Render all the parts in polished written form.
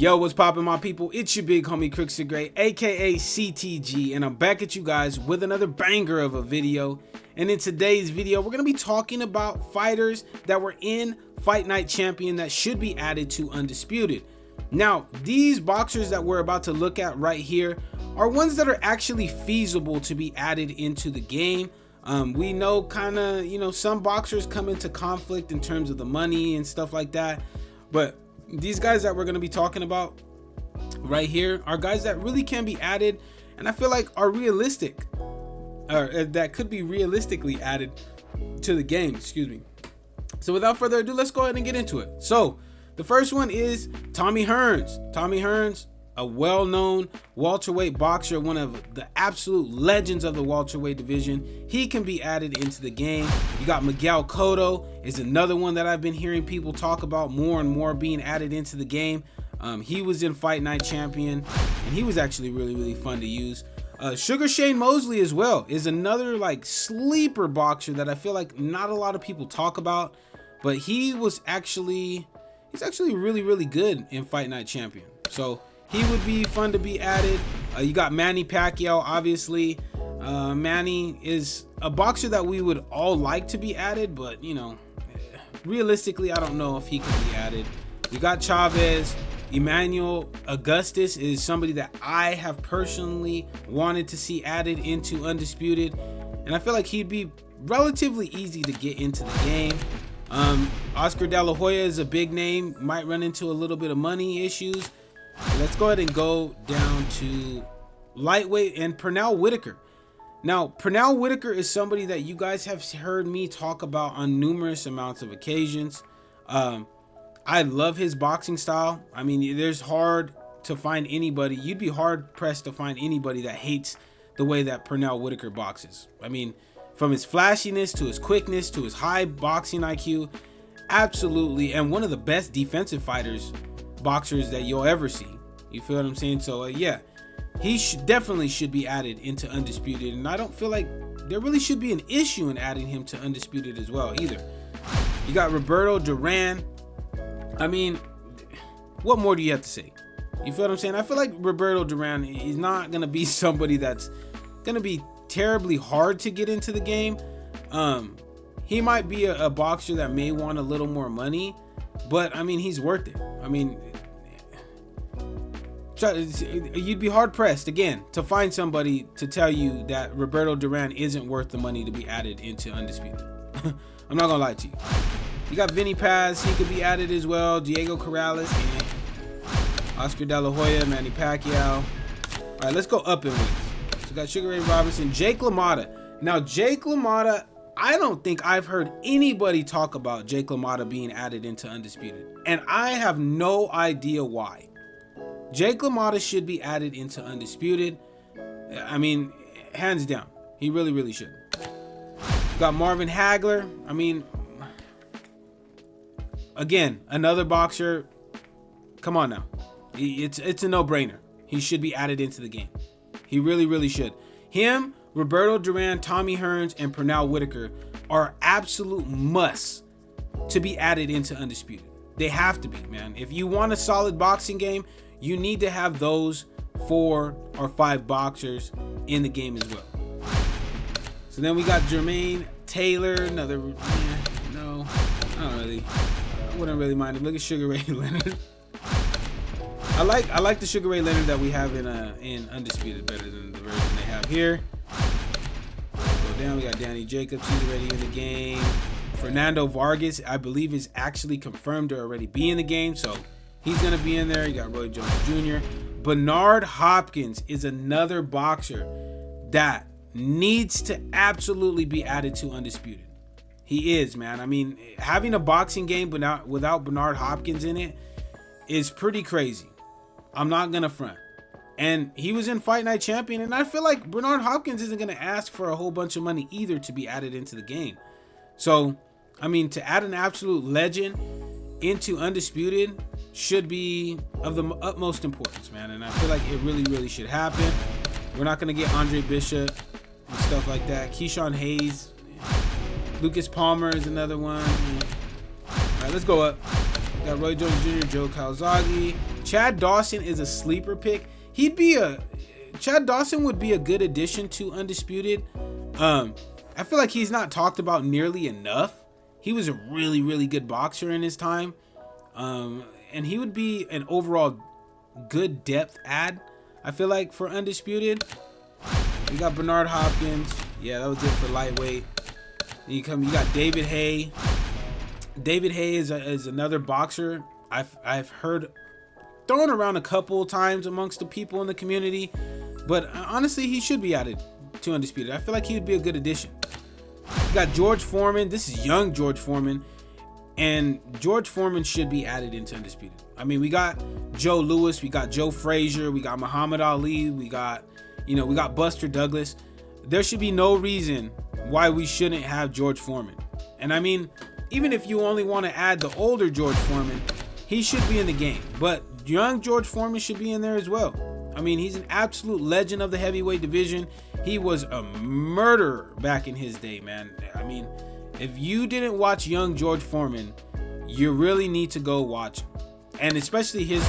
Yo, what's poppin', my people? It's your big homie Crooks the Great, aka CTG, and I'm back at you guys with another banger of a video. And in today's video, we're gonna be talking about fighters that were in Fight Night Champion that should be added to Undisputed. Now, these boxers that we're about to look at right here are ones that are actually feasible to be added into the game. We know some boxers come into conflict in terms of the money and stuff like that, but these guys that we're going to be talking about right here are guys that really can be added, and I feel like are realistic, or that could be realistically added to the game, excuse me. So without further ado, let's go ahead and get into it. So the first one is Tommy Hearns. Tommy Hearns, a well-known welterweight boxer, one of the absolute legends of the welterweight division. He can be added into the game. You got Miguel Cotto is another one that I've been hearing people talk about more and more being added into the game. He was in Fight Night Champion, and he was actually really fun to use. Sugar Shane Mosley as well is another like sleeper boxer that I feel like not a lot of people talk about, but he's actually really good in Fight Night Champion. So he would be fun to be added. You got Manny Pacquiao, obviously. Manny is a boxer that we would all like to be added, but realistically, I don't know if he can be added. You got Chavez. Emmanuel Augustus is somebody that I have personally wanted to see added into Undisputed, and I feel like he'd be relatively easy to get into the game. Oscar De La Hoya is a big name, might run into a little bit of money issues. Let's go ahead and go down to lightweight and Pernell Whitaker. Now, Pernell Whitaker is somebody that you guys have heard me talk about on numerous amounts of occasions. I love his boxing style. I mean, there's hard to find anybody. You'd be hard pressed to find anybody that hates the way that Pernell Whitaker boxes. I mean, from his flashiness to his quickness to his high boxing IQ, absolutely, and one of the best defensive boxers that you'll ever see. You feel what I'm saying? So yeah, he definitely should be added into Undisputed, and I don't feel like there really should be an issue in adding him to Undisputed as well either. You got Roberto Duran. I mean, what more do you have to say? You feel what I'm saying? I feel like Roberto Duran is not gonna be somebody that's gonna be terribly hard to get into the game. He might be a boxer that may want a little more money, but I mean, he's worth it. I mean, you'd be hard pressed again to find somebody to tell you that Roberto Duran isn't worth the money to be added into Undisputed. I'm not gonna lie to you. You got Vinny Paz, he could be added as well. Diego Corrales, and Oscar De La Hoya, Manny Pacquiao. All right, let's go up in weights. So we got Sugar Ray Robinson, Jake LaMotta. Now, Jake LaMotta, I don't think I've heard anybody talk about Jake LaMotta being added into Undisputed, and I have no idea why. Jake LaMotta should be added into Undisputed. I mean, hands down, he really should. Got Marvin Hagler. I mean, again, another boxer. Come on now, it's a no-brainer. He should be added into the game. He really should. Him, Roberto Duran, Tommy Hearns, and Pernell Whitaker are absolute musts to be added into Undisputed. They have to be, man. If you want a solid boxing game, you need to have those 4 or 5 boxers in the game as well. So then we got Jermaine Taylor, another, no, I wouldn't really mind him. Look at Sugar Ray Leonard. I like the Sugar Ray Leonard that we have in Undisputed better than the version they have here. Go down, we got Danny Jacobs, he's already in the game. Fernando Vargas, I believe, is actually confirmed to already be in the game, so he's gonna be in there. You got Roy Jones Jr. Bernard Hopkins is another boxer that needs to absolutely be added to Undisputed. He is, man. I mean, having a boxing game but without Bernard Hopkins in it is pretty crazy. I'm not gonna front. And he was in Fight Night Champion, and I feel like Bernard Hopkins isn't gonna ask for a whole bunch of money either to be added into the game. So, I mean, to add an absolute legend into Undisputed should be of the utmost importance, man. And I feel like it really should happen. We're not gonna get Andre Bishop and stuff like that. Keyshawn Hayes, Lucas Palmer is another one. All right, let's go up. Got Roy Jones Jr., Joe Calzaghe, Chad Dawson is a sleeper pick. Chad Dawson would be a good addition to Undisputed. I feel like he's not talked about nearly enough. He was a really good boxer in his time. And he would be an overall good depth add, I feel like, for Undisputed. We got Bernard Hopkins. Yeah, that was it for lightweight. You got David Haye. David Haye is another boxer I've heard thrown around a couple times amongst the people in the community, but honestly, he should be added to Undisputed. I feel like he would be a good addition. We got George Foreman. This is young George Foreman, and George Foreman should be added into Undisputed. I mean, we got Joe Louis, we got Joe Frazier, we got Muhammad Ali, we got Buster Douglas. There should be no reason why we shouldn't have George Foreman. And I mean, even if you only want to add the older George Foreman, he should be in the game. But young George Foreman should be in there as well. I mean, he's an absolute legend of the heavyweight division. He was a murderer back in his day, man. I mean, if you didn't watch young George Foreman, you really need to go watch him. And especially his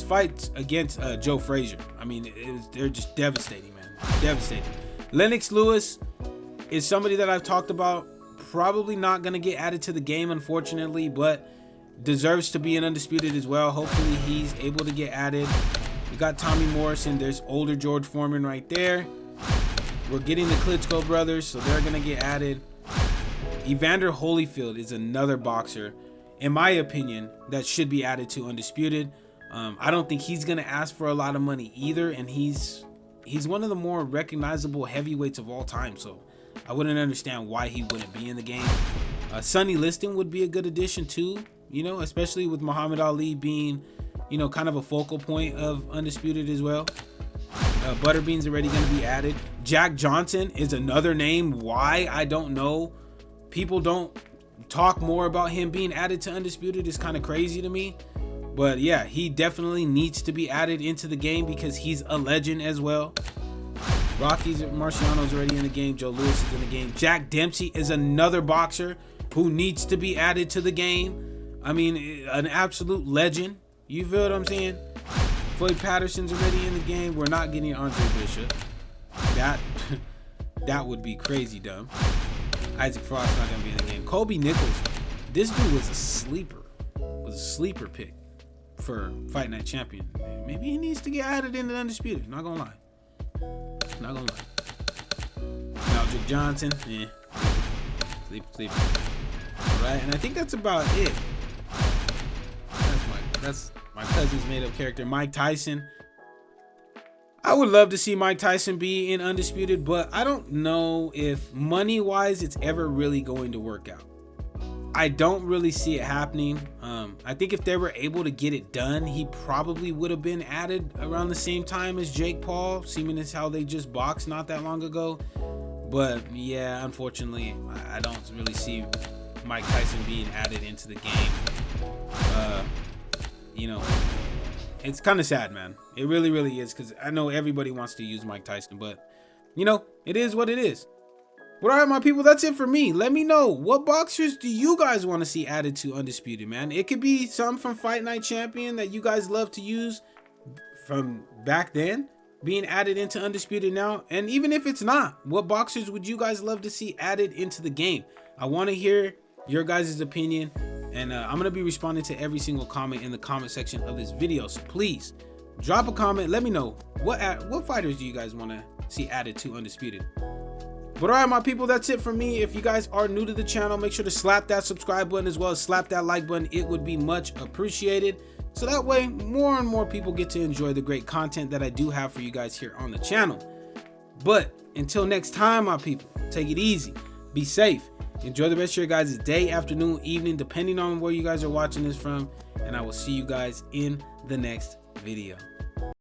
fights against Joe Frazier. I mean, they're just devastating, man. Devastating. Lennox Lewis is somebody that I've talked about. Probably not going to get added to the game, unfortunately, but deserves to be an Undisputed as well. Hopefully he's able to get added. We got Tommy Morrison. There's older George Foreman right there. We're getting the Klitschko brothers, so they're going to get added. Evander Holyfield is another boxer, in my opinion, that should be added to Undisputed. I don't think he's going to ask for a lot of money either, and he's one of the more recognizable heavyweights of all time, so I wouldn't understand why he wouldn't be in the game. Sonny Liston would be a good addition too, especially with Muhammad Ali being, kind of a focal point of Undisputed as well. Butterbean's already going to be added. Jack Johnson is another name. Why? I don't know. People don't talk more about him being added to Undisputed. Is kind of crazy to me. But yeah, he definitely needs to be added into the game because he's a legend as well. Rocky Marciano's already in the game. Joe Louis is in the game. Jack Dempsey is another boxer who needs to be added to the game. I mean, an absolute legend. You feel what I'm saying? Floyd Patterson's already in the game. We're not getting Andre Bishop. That would be crazy dumb. Isaac Frost's not gonna be in the game. Kobe Nichols. This dude was a sleeper. Pick for Fight Night Champion. Maybe he needs to get added into Undisputed. Not gonna lie. Maldrick Johnson, sleeper. All right, and I think that's about it. That's my cousin's made-up character, Mike Tyson. I would love to see Mike Tyson be in Undisputed, but I don't know if money-wise it's ever really going to work out. I don't really see it happening. I think if they were able to get it done, he probably would have been added around the same time as Jake Paul, seeming as how they just boxed not that long ago. But yeah, unfortunately, I don't really see Mike Tyson being added into the game. It's kind of sad, man. It really is, because I know everybody wants to use Mike Tyson, but it is what it is. But all right, my people, that's it for me. Let me know, what boxers do you guys want to see added to Undisputed, man? It could be some from Fight Night Champion that you guys love to use from back then being added into Undisputed now. And even if it's not, what boxers would you guys love to see added into the game? I want to hear your guys' opinion, and I'm going to be responding to every single comment in the comment section of this video. So please drop a comment. Let me know what fighters do you guys want to see added to Undisputed. But all right, my people, that's it for me. If you guys are new to the channel, make sure to slap that subscribe button as well as slap that like button. It would be much appreciated. So that way, more and more people get to enjoy the great content that I do have for you guys here on the channel. But until next time, my people, take it easy. Be safe. Enjoy the rest of your guys' day, afternoon, evening, depending on where you guys are watching this from. And I will see you guys in the next video.